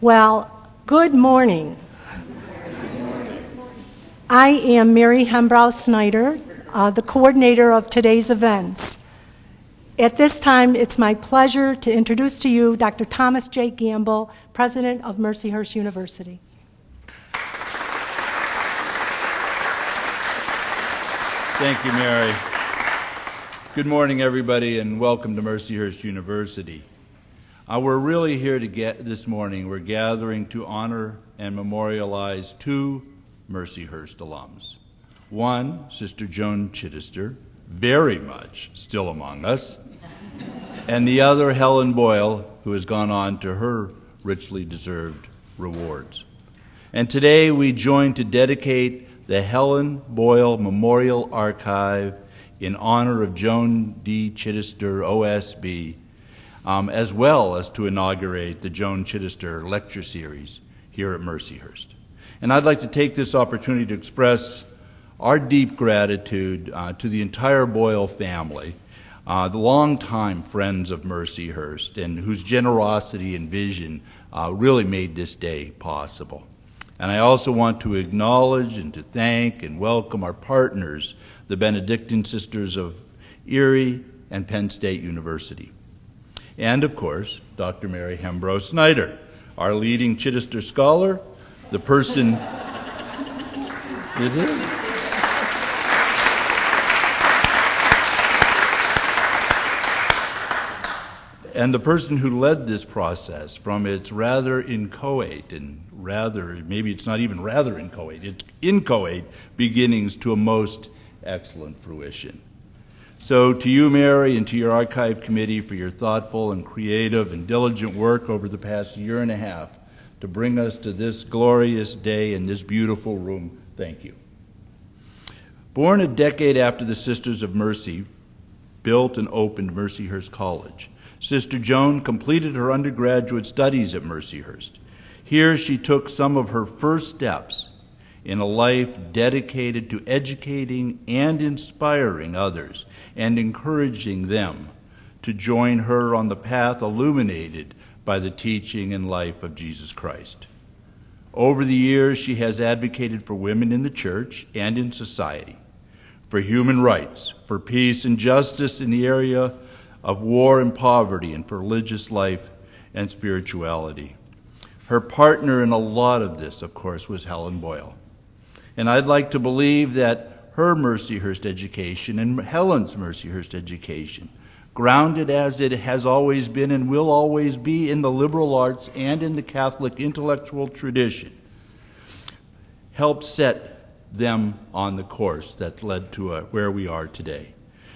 Well, good morning. I am Mary Hembrow-Snyder, the coordinator of today's events. At this time, it's my pleasure to introduce to you Dr. Thomas J. Gamble, president of Mercyhurst University. Thank you, Mary. Good morning, everybody, and welcome to Mercyhurst University. We're really here this morning. We're gathering to honor and memorialize two Mercyhurst alums. One, Sister Joan Chittister, very much still among us, and the other, Helen Boyle, who has gone on to her richly deserved rewards. And today we join to dedicate the Helen Boyle Memorial Archive in honor of Joan D. Chittister, OSB, as well as to inaugurate the Joan Chittister Lecture Series here at Mercyhurst. And I'd like to take this opportunity to express our deep gratitude to the entire Boyle family, the longtime friends of Mercyhurst, and whose generosity and vision really made this day possible. And I also want to acknowledge and to thank and welcome our partners, the Benedictine Sisters of Erie and Penn State University. And, of course, Dr. Mary Hembrow-Snyder, our leading Chittister scholar, the person... It is. And the person who led this process from its rather inchoate and maybe it's not even rather inchoate, it's inchoate beginnings to a most excellent fruition. So to you, Mary, and to your archive committee for your thoughtful and creative and diligent work over the past year and a half to bring us to this glorious day in this beautiful room, thank you. Born a decade after the Sisters of Mercy built and opened Mercyhurst College, Sister Joan completed her undergraduate studies at Mercyhurst. Here she took some of her first steps in a life dedicated to educating and inspiring others and encouraging them to join her on the path illuminated by the teaching and life of Jesus Christ. Over the years, she has advocated for women in the church and in society, for human rights, for peace and justice in the area of war and poverty, and for religious life and spirituality. Her partner in a lot of this, of course, was Helen Boyle. And I'd like to believe that her Mercyhurst education and Helen's Mercyhurst education, grounded as it has always been and will always be in the liberal arts and in the Catholic intellectual tradition, helped set them on the course that led to where we are today.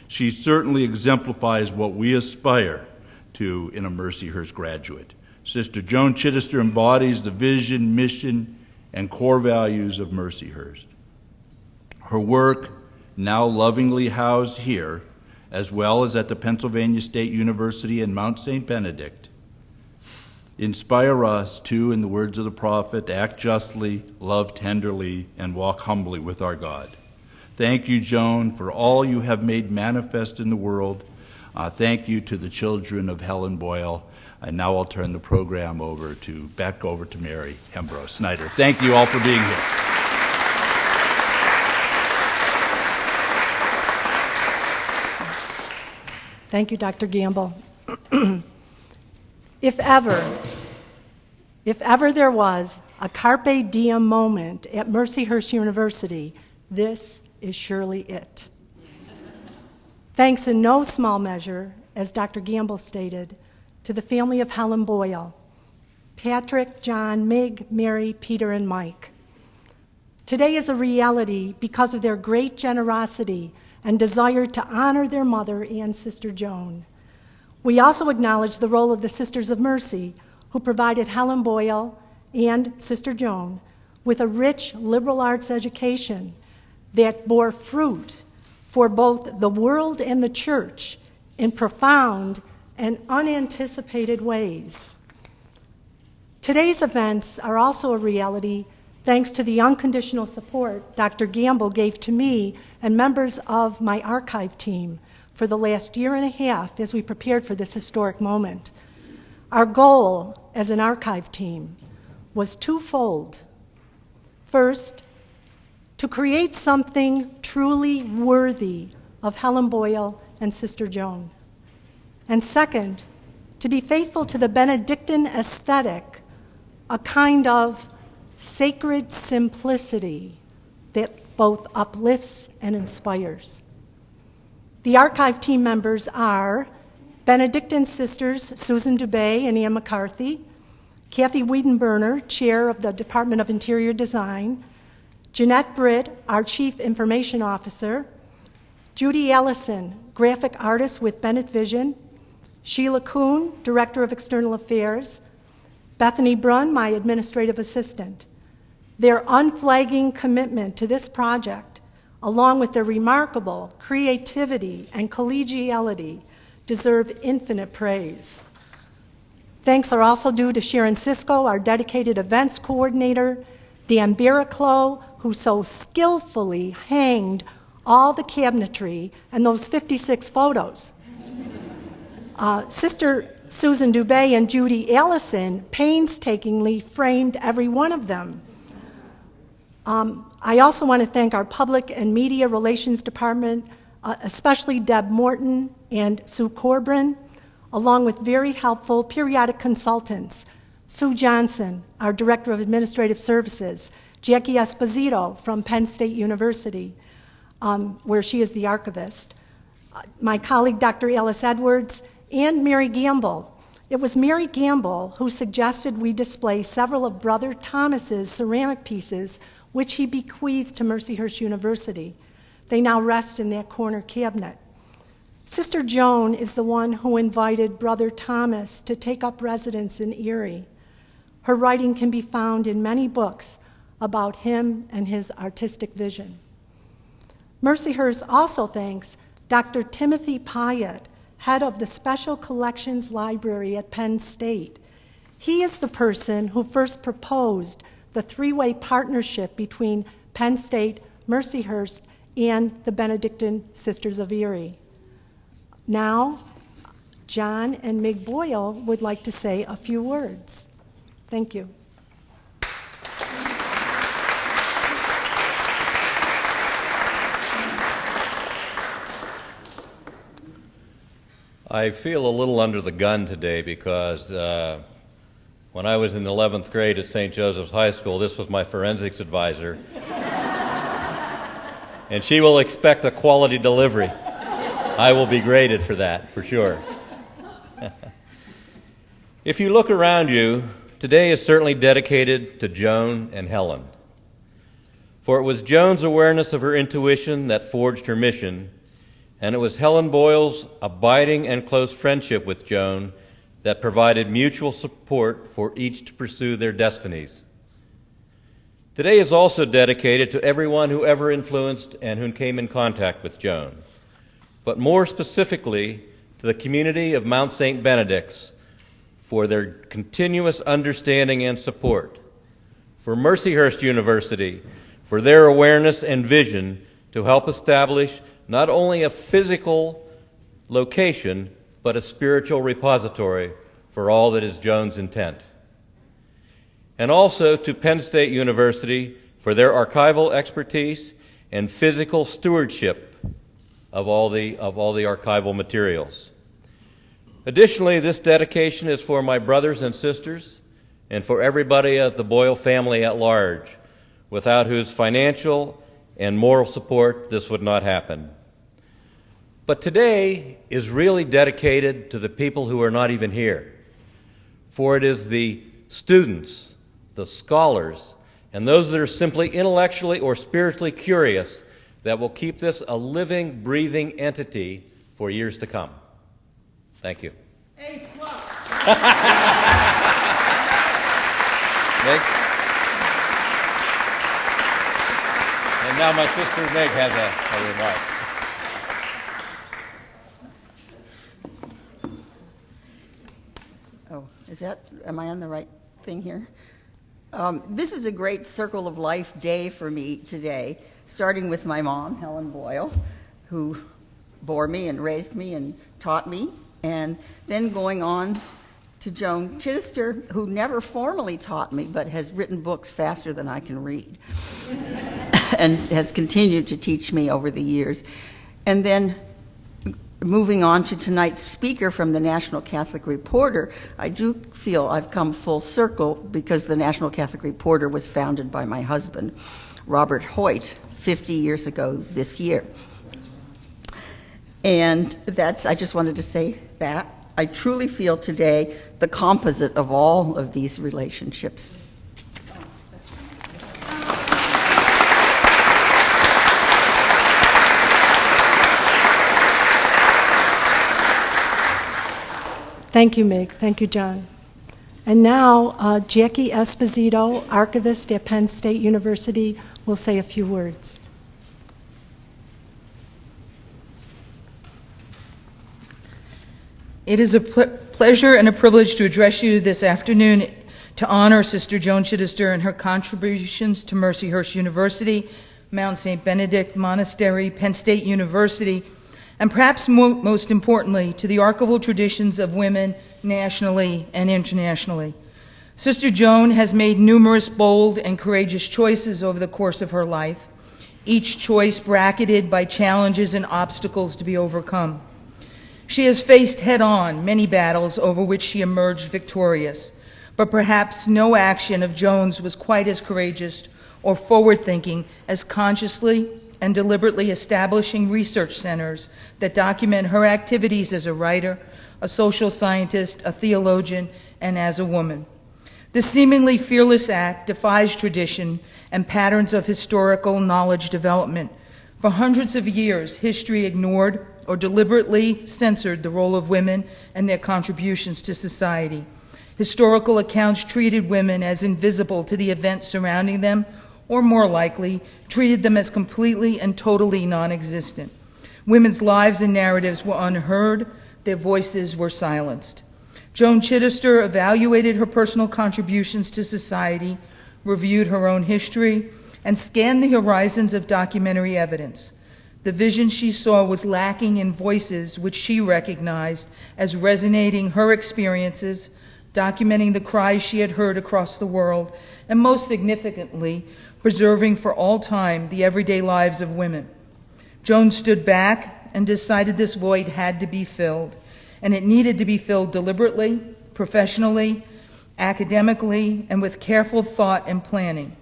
She certainly exemplifies what we aspire to in a Mercyhurst graduate. Sister Joan Chittister embodies the vision, mission, and core values of Mercyhurst. Her work, now lovingly housed here, as well as at the Pennsylvania State University and Mount St. Benedict, inspire us to, in the words of the prophet, act justly, love tenderly, and walk humbly with our God. Thank you, Joan, for all you have made manifest in the world. Thank you to the children of Helen Boyle. And now I'll turn the program back over to Mary Hembrow-Snyder. Thank you all for being here. Thank you, Dr. Gamble. If ever there was a carpe diem moment at Mercyhurst University, this is surely it. Thanks in no small measure, as Dr. Gamble stated, to the family of Helen Boyle, Patrick, John, Meg, Mary, Peter, and Mike. Today is a reality because of their great generosity and desire to honor their mother and Sister Joan. We also acknowledge the role of the Sisters of Mercy, who provided Helen Boyle and Sister Joan with a rich liberal arts education that bore fruit for both the world and the church in profound and unanticipated ways. Today's events are also a reality thanks to the unconditional support Dr. Gamble gave to me and members of my archive team for the last year and a half as we prepared for this historic moment. Our goal as an archive team was twofold. First, to create something truly worthy of Helen Boyle and Sister Joan. And second, to be faithful to the Benedictine aesthetic, a kind of sacred simplicity that both uplifts and inspires. The archive team members are Benedictine Sisters Susan Dubé and Ann McCarthy, Kathy Wiedenberner, Chair of the Department of Interior Design, Jeanette Britt, our Chief Information Officer, Judy Allison, Graphic Artist with Bennett Vision, Sheila Kuhn, Director of External Affairs, Bethany Brunn, my Administrative Assistant. Their unflagging commitment to this project, along with their remarkable creativity and collegiality, deserve infinite praise. Thanks are also due to Sharon Sisko, our dedicated events coordinator, Dan Barraclough, who so skillfully hanged all the cabinetry and those 56 photos. Sister Susan Dubé and Judy Allison painstakingly framed every one of them. I also want to thank our Public and Media Relations Department, especially Deb Morton and Sue Corbin, along with very helpful periodic consultants, Sue Johnson, our Director of Administrative Services, Jackie Esposito from Penn State University, where she is the archivist, my colleague Dr. Alice Edwards, and Mary Gamble. It was Mary Gamble who suggested we display several of Brother Thomas's ceramic pieces, which he bequeathed to Mercyhurst University. They now rest in that corner cabinet. Sister Joan is the one who invited Brother Thomas to take up residence in Erie. Her writing can be found in many books about him and his artistic vision. Mercyhurst also thanks Dr. Timothy Pyatt, head of the Special Collections Library at Penn State. He is the person who first proposed the three-way partnership between Penn State, Mercyhurst, and the Benedictine Sisters of Erie. Now, John and Mig Boyle would like to say a few words. Thank you. I feel a little under the gun today because when I was in 11th grade at St. Joseph's High School, this was my forensics advisor. And she will expect a quality delivery. I will be graded for that, for sure. If you look around you, today is certainly dedicated to Joan and Helen. For it was Joan's awareness of her intuition that forged her mission, and it was Helen Boyle's abiding and close friendship with Joan that provided mutual support for each to pursue their destinies. Today is also dedicated to everyone who ever influenced and who came in contact with Joan, but more specifically to the community of Mount St. Benedict's for their continuous understanding and support, for Mercyhurst University for their awareness and vision to help establish not only a physical location, but a spiritual repository for all that is Joan's intent. And also to Penn State University for their archival expertise and physical stewardship of all the archival materials. Additionally, this dedication is for my brothers and sisters and for everybody at the Boyle family at large, without whose financial and moral support this would not happen. But today is really dedicated to the people who are not even here, for it is the students, the scholars, and those that are simply intellectually or spiritually curious that will keep this a living, breathing entity for years to come. Thank you. A+. Meg? And now my sister Meg has a remark. Am I on the right thing here? This is a great circle of life day for me today, starting with my mom, Helen Boyle, who bore me and raised me and taught me, and then going on to Joan Chittister, who never formally taught me, but has written books faster than I can read, and has continued to teach me over the years. And then moving on to tonight's speaker from the National Catholic Reporter, I do feel I've come full circle because the National Catholic Reporter was founded by my husband, Robert Hoyt, 50 years ago this year. And I just wanted to say that. I truly feel today the composite of all of these relationships. Thank you, Meg. Thank you, John. And now, Jackie Esposito, archivist at Penn State University, will say a few words. It is a pleasure and a privilege to address you this afternoon to honor Sister Joan Chittister and her contributions to Mercyhurst University, Mount St. Benedict Monastery, Penn State University, and perhaps most importantly, to the archival traditions of women nationally and internationally. Sister Joan has made numerous bold and courageous choices over the course of her life, each choice bracketed by challenges and obstacles to be overcome. She has faced head-on many battles over which she emerged victorious, but perhaps no action of Joan's was quite as courageous or forward-thinking as consciously and deliberately establishing research centers that document her activities as a writer, a social scientist, a theologian, and as a woman. This seemingly fearless act defies tradition and patterns of historical knowledge development. For hundreds of years, history ignored or deliberately censored the role of women and their contributions to society. Historical accounts treated women as invisible to the events surrounding them, or more likely, treated them as completely and totally non-existent. Women's lives and narratives were unheard, their voices were silenced. Joan Chittister evaluated her personal contributions to society, reviewed her own history, and scanned the horizons of documentary evidence. The vision she saw was lacking in voices which she recognized as resonating her experiences, documenting the cries she had heard across the world, and most significantly, preserving for all time the everyday lives of women. Joan stood back and decided this void had to be filled, and it needed to be filled deliberately, professionally, academically, and with careful thought and planning.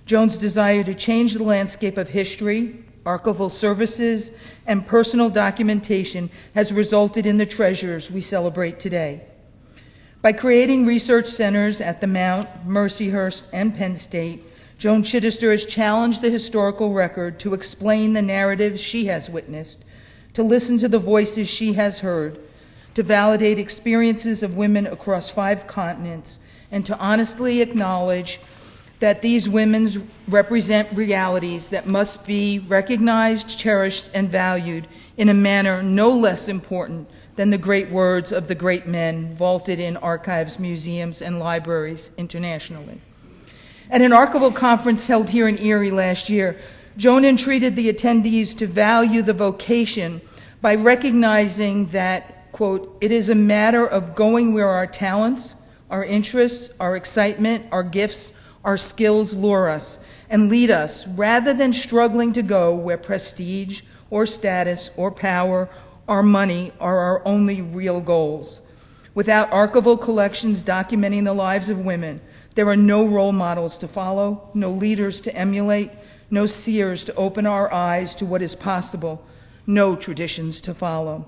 Joan's desire to change the landscape of history, archival services, and personal documentation has resulted in the treasures we celebrate today. By creating research centers at the Mount, Mercyhurst, and Penn State, Joan Chittister has challenged the historical record to explain the narratives she has witnessed, to listen to the voices she has heard, to validate experiences of women across 5 continents, and to honestly acknowledge that these women represent realities that must be recognized, cherished, and valued in a manner no less important than the great words of the great men vaulted in archives, museums, and libraries internationally. At an archival conference held here in Erie last year, Joan entreated the attendees to value the vocation by recognizing that, quote, "it is a matter of going where our talents, our interests, our excitement, our gifts, our skills lure us and lead us, rather than struggling to go where prestige or status or power or money are our only real goals. Without archival collections documenting the lives of women, there are no role models to follow, no leaders to emulate, no seers to open our eyes to what is possible, no traditions to follow."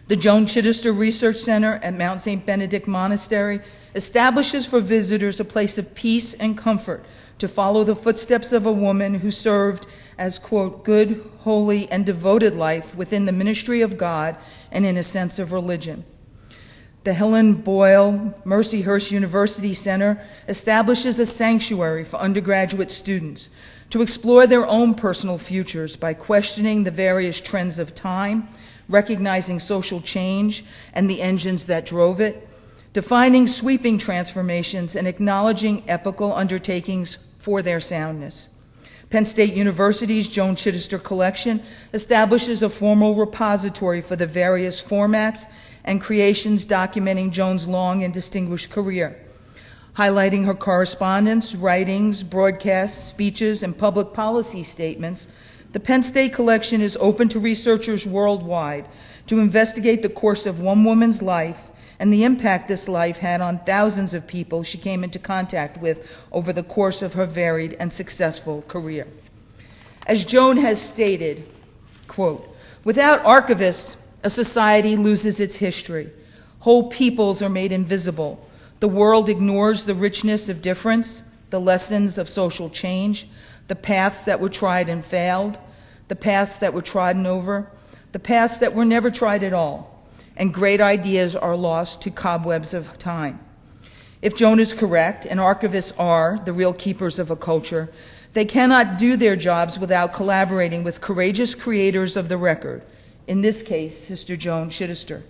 The Joan Chittister Research Center at Mount St. Benedict Monastery establishes for visitors a place of peace and comfort to follow the footsteps of a woman who served as, quote, "good, holy, and devoted life within the ministry of God and in a sense of religion." The Helen Boyle Mercyhurst University Center establishes a sanctuary for undergraduate students to explore their own personal futures by questioning the various trends of time, recognizing social change and the engines that drove it, defining sweeping transformations, and acknowledging epical undertakings for their soundness. Penn State University's Joan Chittister Collection establishes a formal repository for the various formats and creations documenting Joan's long and distinguished career. Highlighting her correspondence, writings, broadcasts, speeches, and public policy statements, the Penn State collection is open to researchers worldwide to investigate the course of one woman's life and the impact this life had on thousands of people she came into contact with over the course of her varied and successful career. As Joan has stated, quote, "Without archivists, a society loses its history. Whole peoples are made invisible. The world ignores the richness of difference, the lessons of social change, the paths that were tried and failed, the paths that were trodden over, the paths that were never tried at all, and great ideas are lost to cobwebs of time. If Joan is correct, and archivists are the real keepers of a culture, they cannot do their jobs without collaborating with courageous creators of the record, in this case, Sister Joan Chittister.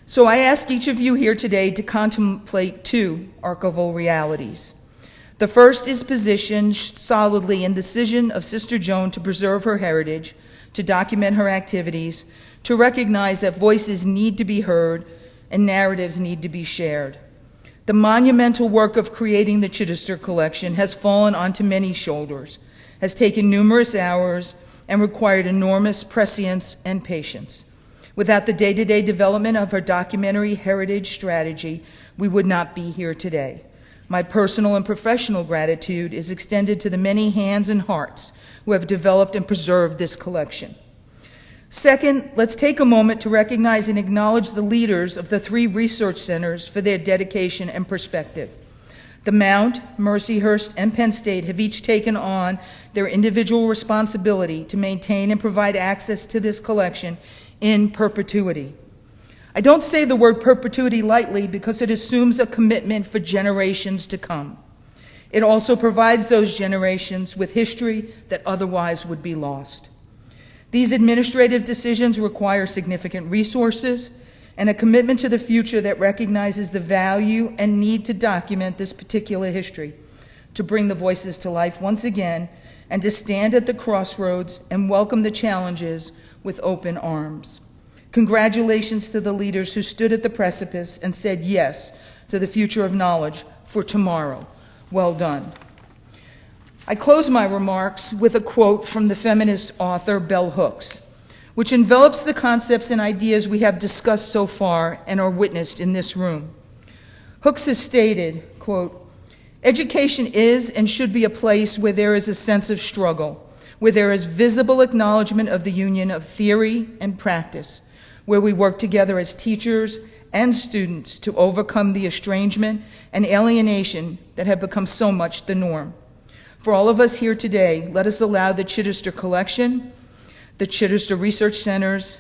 So I ask each of you here today to contemplate two archival realities. The first is positioned solidly in the decision of Sister Joan to preserve her heritage, to document her activities, to recognize that voices need to be heard and narratives need to be shared. The monumental work of creating the Chittister collection has fallen onto many shoulders, has taken numerous hours, and required enormous prescience and patience. Without the day-to-day development of her documentary heritage strategy, we would not be here today. My personal and professional gratitude is extended to the many hands and hearts who have developed and preserved this collection. Second, let's take a moment to recognize and acknowledge the leaders of the three research centers for their dedication and perspective. The Mount, Mercyhurst, and Penn State have each taken on their individual responsibility to maintain and provide access to this collection in perpetuity. I don't say the word perpetuity lightly because it assumes a commitment for generations to come. It also provides those generations with history that otherwise would be lost. These administrative decisions require significant resources and a commitment to the future that recognizes the value and need to document this particular history, to bring the voices to life once again, and to stand at the crossroads and welcome the challenges with open arms. Congratulations to the leaders who stood at the precipice and said yes to the future of knowledge for tomorrow. Well done. I close my remarks with a quote from the feminist author Bell Hooks, which envelops the concepts and ideas we have discussed so far and are witnessed in this room. Hooks has stated, quote, "Education is and should be a place where there is a sense of struggle, where there is visible acknowledgement of the union of theory and practice, where we work together as teachers and students to overcome the estrangement and alienation that have become so much the norm. For all of us here today, let us allow the Chittister collection, the Chittister Research Centers,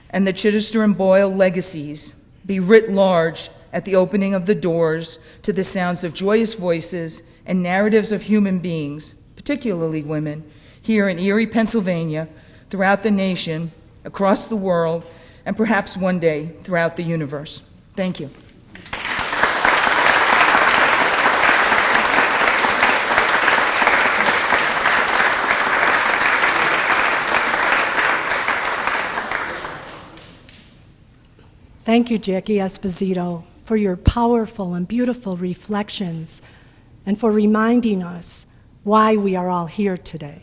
and the Chittister and Boyle legacies be writ large at the opening of the doors to the sounds of joyous voices and narratives of human beings, particularly women, here in Erie, Pennsylvania, throughout the nation, across the world, and perhaps one day throughout the universe." Thank you. Thank you, Jackie Esposito, for your powerful and beautiful reflections and for reminding us why we are all here today.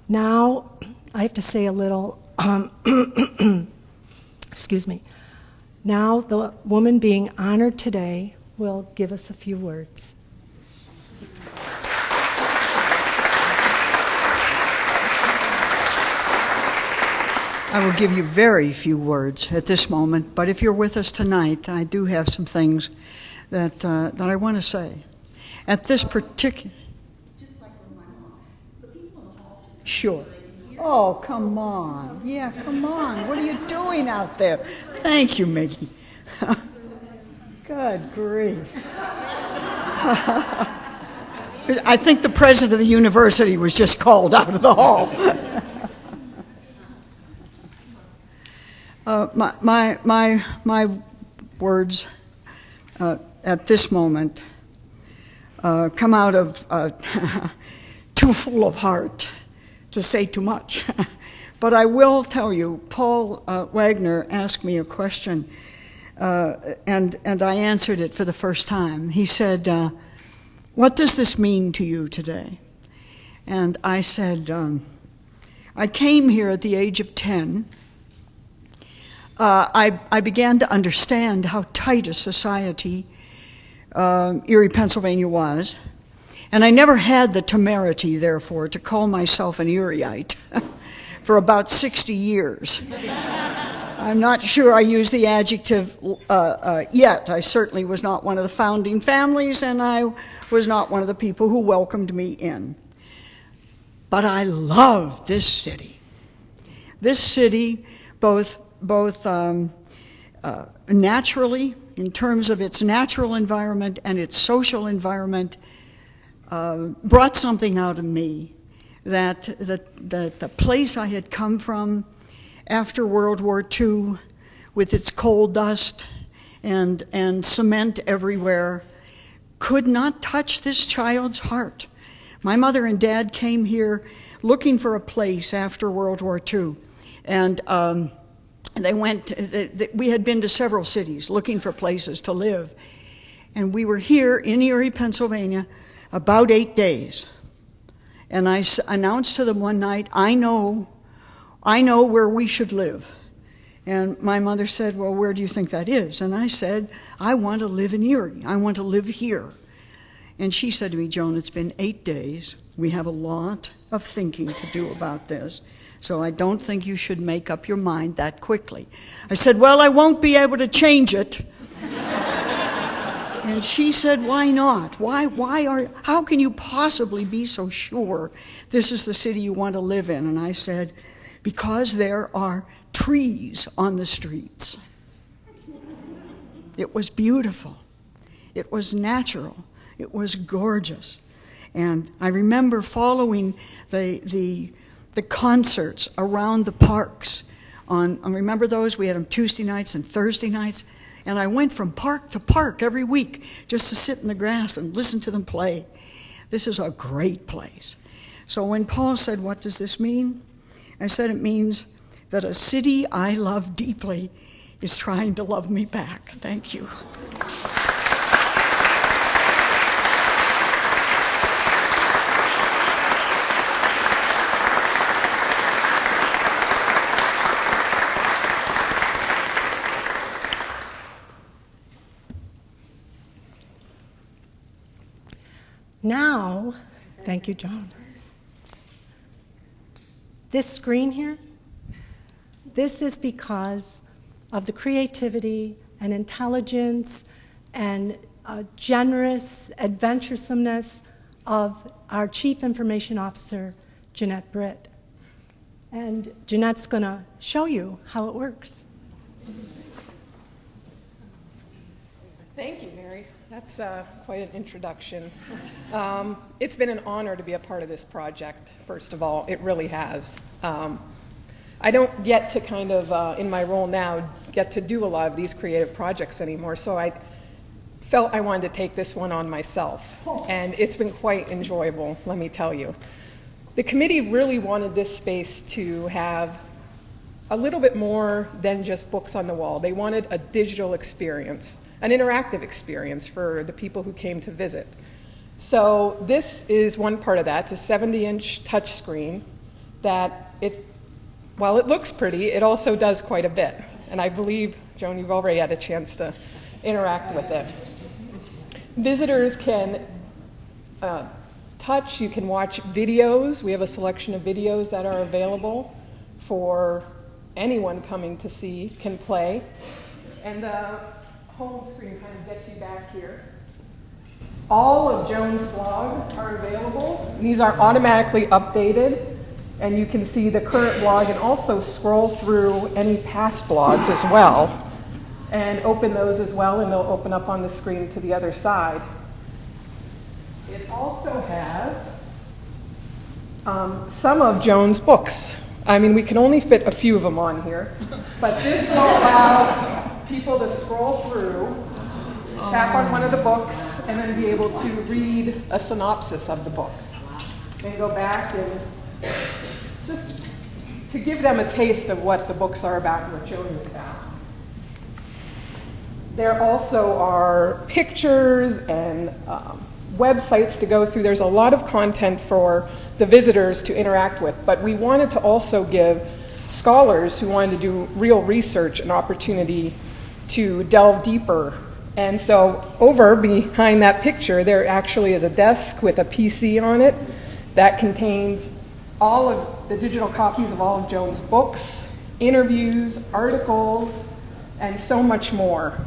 Now, I have to say a little, excuse me. Now, the woman being honored today will give us a few words. I will give you very few words at this moment, but if you're with us tonight, I do have some things that I want to say. At this particular... Sure. Oh, come on. Yeah, come on. What are you doing out there? Thank you, Mickey. Good grief. I think the president of the university was just called out of the hall. My words at this moment come out of too full of heart to say too much, But I will tell you, Paul Wagner asked me a question, and I answered it for the first time. He said, what does this mean to you today? And I said, I came here at the age of 10. I began to understand how tight a society Erie, Pennsylvania was. And I never had the temerity, therefore, to call myself an Erieite for about 60 years. I'm not sure I use the adjective yet. I certainly was not one of the founding families, and I was not one of the people who welcomed me in. But I love this city. This city, both naturally, in terms of its natural environment and its social environment, brought something out of me that the place I had come from after World War II, with its coal dust and cement everywhere, could not touch this child's heart. My mother and dad came here looking for a place after World War II, and they went. We had been to several cities looking for places to live, and we were here in Erie, Pennsylvania, about 8 days. And I announced to them one night, I know where we should live. And my mother said, well, where do you think that is? And I said, I want to live in Erie. I want to live here. And she said to me, Joan, it's been 8 days. We have a lot of thinking to do about this. So I don't think you should make up your mind that quickly. I said, well, I won't be able to change it. And she said, why not? How can you possibly be so sure this is the city you want to live in? And I said, because there are trees on the streets. It was beautiful. It was natural. It was gorgeous. And I remember following the concerts around the parks. I remember those? We had them Tuesday nights and Thursday nights. And I went from park to park every week just to sit in the grass and listen to them play. This is a great place. So when Paul said, what does this mean? I said, it means that a city I love deeply is trying to love me back. Thank you. Now, thank you, Joan. This screen here, this is because of the creativity and intelligence and generous adventuresomeness of our Chief Information Officer, Jeanette Britt. And Jeanette's going to show you how it works. Thank you, Mary. That's quite an introduction. It's been an honor to be a part of this project, first of all. It really has. I don't get to kind of, in my role now, get to do a lot of these creative projects anymore, so I felt I wanted to take this one on myself. And it's been quite enjoyable, let me tell you. The committee really wanted this space to have a little bit more than just books on the wall. They wanted a digital experience, an interactive experience for the people who came to visit. So this is one part of that. It's a 70-inch touchscreen that while it looks pretty, it also does quite a bit. And I believe, Joan, you've already had a chance to interact with it. Visitors can touch, you can watch videos. We have a selection of videos that are available for anyone coming to see, can play. And the home screen kind of gets you back here. All of Joan's blogs are available. These are automatically updated, and you can see the current blog and also scroll through any past blogs as well and open those as well, and they'll open up on the screen to the other side. It also has some of Joan's books. I mean, we can only fit a few of them on here, but this will allow people to scroll through, tap on one of the books, and then be able to read a synopsis of the book. And go back and just to give them a taste of what the books are about and what Joan is about. There also are pictures and websites to go through. There's a lot of content for the visitors to interact with, but we wanted to also give scholars who wanted to do real research an opportunity to delve deeper. And so over behind that picture, there actually is a desk with a PC on it that contains all of the digital copies of all of Joan's books, interviews, articles, and so much more.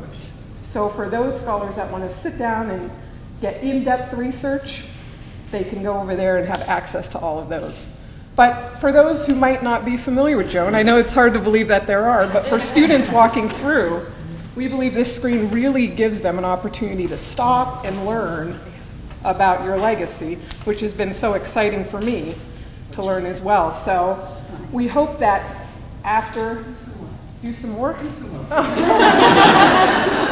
So for those scholars that want to sit down and get in-depth research, they can go over there and have access to all of those. But for those who might not be familiar with Joan, I know it's hard to believe that there are, but for students walking through, we believe this screen really gives them an opportunity to stop and learn about your legacy, which has been so exciting for me to learn as well. So we hope that after... Do some more? Do some more.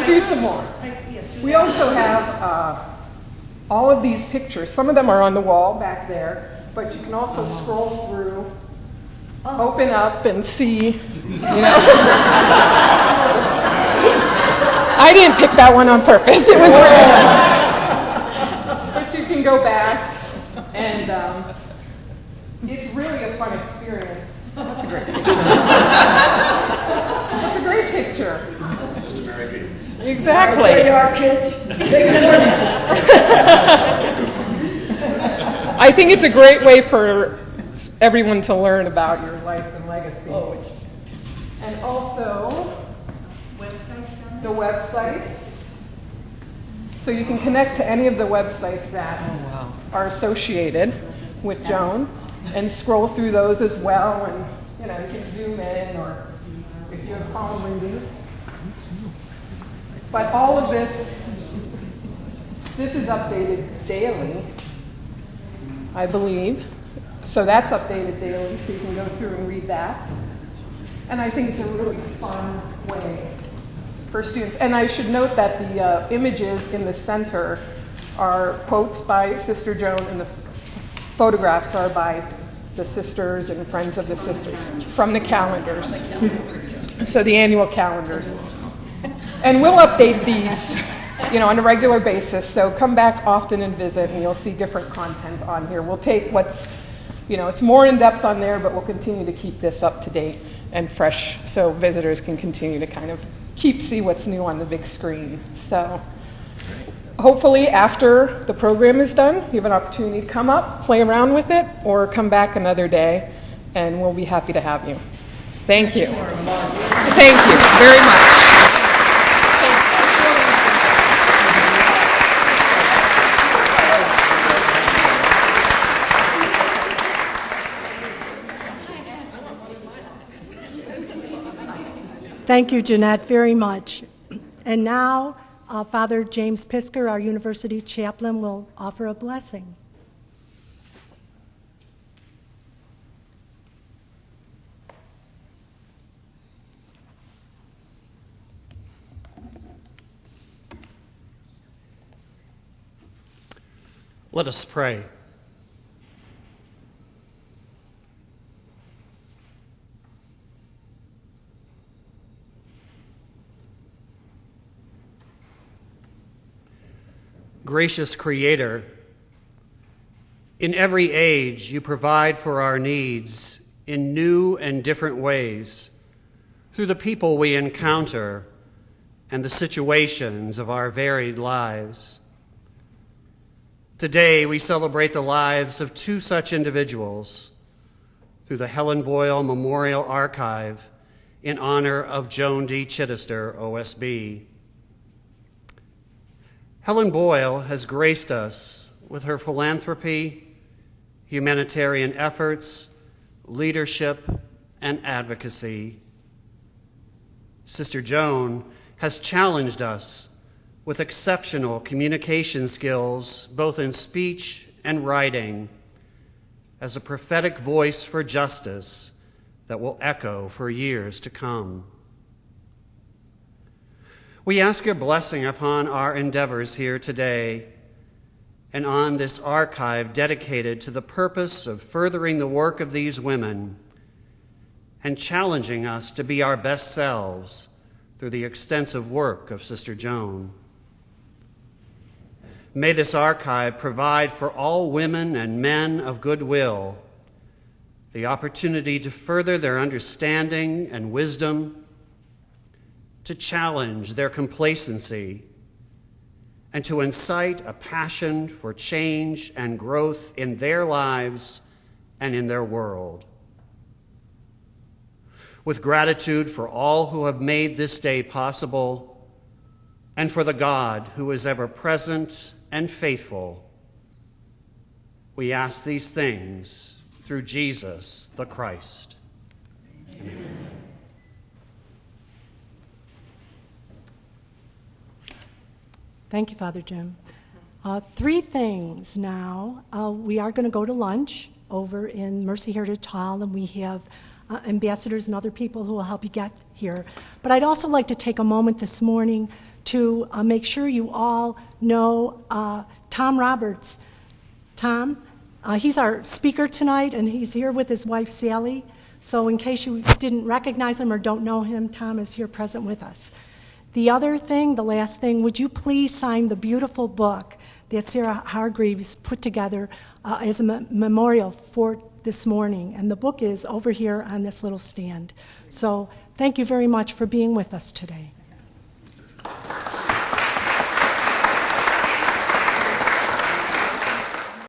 Do some more. We also have all of these pictures. Some of them are on the wall back there, but you can also scroll through, open up, and see, I didn't pick that one on purpose. It was random. But you can go back, and it's really a fun experience. That's a great picture. That's a great picture. Sister Mary. Exactly. There you are, kids. I think it's a great way for everyone to learn about your life and legacy. Oh, it's and also the websites. So you can connect to any of the websites that are associated with Joan and scroll through those as well, and you can zoom in, or if you have palm reading. But all of this is updated daily, I believe. So that's updated daily, so you can go through and read that. And I think it's a really fun way for students. And I should note that the images in the center are quotes by Sister Joan, and the photographs are by the sisters and friends of the sisters from the calendars. So the annual calendars. And we'll update these, on a regular basis. So come back often and visit, and you'll see different content on here. We'll take what's, it's more in depth on there, but we'll continue to keep this up to date and fresh, so visitors can continue to kind of see what's new on the big screen. So hopefully after the program is done, you have an opportunity to come up, play around with it, or come back another day, and we'll be happy to have you. Thank you. Thank you very much. Thank you, Jeanette, very much. And now, Father James Pisker, our university chaplain, will offer a blessing. Let us pray. Gracious Creator, in every age you provide for our needs in new and different ways through the people we encounter and the situations of our varied lives. Today we celebrate the lives of two such individuals through the Helen Boyle Memorial Archive in honor of Joan D. Chittister, OSB. Helen Boyle has graced us with her philanthropy, humanitarian efforts, leadership, and advocacy. Sister Joan has challenged us with exceptional communication skills, both in speech and writing, as a prophetic voice for justice that will echo for years to come. We ask your blessing upon our endeavors here today and on this archive dedicated to the purpose of furthering the work of these women and challenging us to be our best selves through the extensive work of Sister Joan. May this archive provide for all women and men of goodwill the opportunity to further their understanding and wisdom, to challenge their complacency, and to incite a passion for change and growth in their lives and in their world. With gratitude for all who have made this day possible, and for the God who is ever present and faithful, we ask these things through Jesus the Christ. Amen. Thank you, Father Jim. Three things now. We are going to go to lunch over in Mercyhurst Hall, and we have ambassadors and other people who will help you get here. But I'd also like to take a moment this morning to make sure you all know Tom Roberts. Tom, he's our speaker tonight, and he's here with his wife, Sally. So in case you didn't recognize him or don't know him, Tom is here present with us. The other thing, the last thing, would you please sign the beautiful book that Sarah Hargreaves put together as a memorial for this morning. And the book is over here on this little stand. So thank you very much for being with us today.